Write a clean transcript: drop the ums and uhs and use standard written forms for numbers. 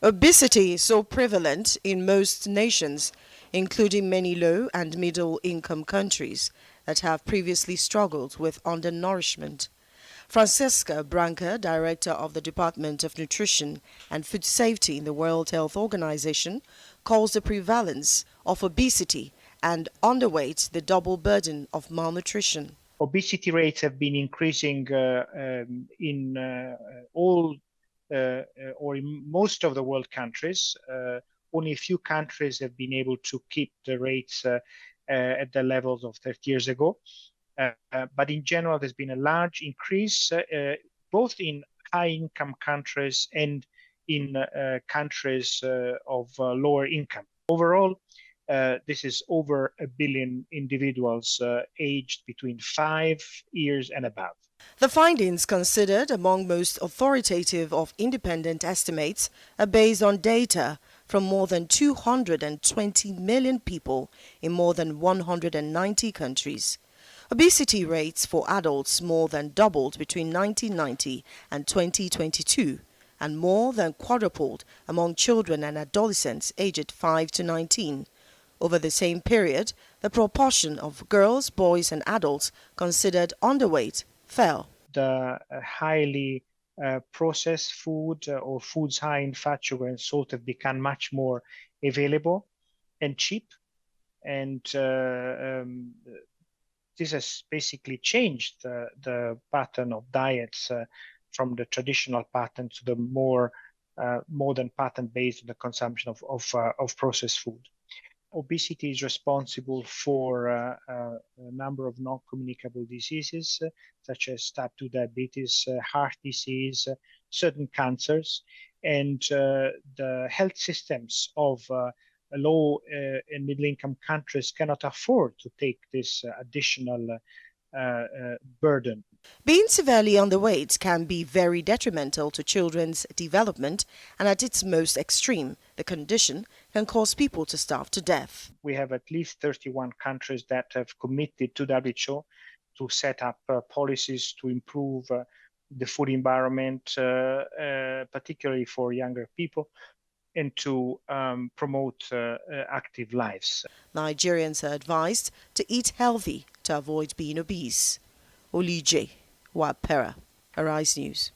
Obesity is so prevalent in most nations, including many low and middle income countries that have previously struggled with undernourishment. Francesca Branca, director of the Department of Nutrition and Food Safety in the World Health Organization, calls the prevalence of obesity and underweight the double burden of malnutrition. Obesity rates have been increasing in all or in most of the world countries. Only a few countries have been able to keep the rates at the levels of 30 years ago. But in general, there's been a large increase both in high-income countries and in countries of lower income. Overall, this is over 1 billion individuals aged between 5 years and above. The findings, considered among most authoritative of independent estimates, are based on data from more than 220 million people in more than 190 countries. Obesity rates for adults more than doubled between 1990 and 2022 and more than quadrupled among children and adolescents aged 5 to 19. Over the same period, the proportion of girls, boys and adults considered underweight fell. The highly processed food or foods high in fat, sugar and salt have become much more available and cheap. And this has basically changed the pattern of diets from the traditional pattern to the more modern pattern based on the consumption of processed food. Obesity is responsible for a number of non-communicable diseases, such as type 2 diabetes, heart disease, certain cancers, and the health systems of low and middle-income countries cannot afford to take this additional burden. Being severely underweight can be very detrimental to children's development, and at its most extreme, the condition can cause people to starve to death. We have at least 31 countries that have committed to WHO to set up policies to improve the food environment, particularly for younger people, and to promote active lives. Nigerians are advised to eat healthy to avoid being obese. Olije Wapera, Arise News.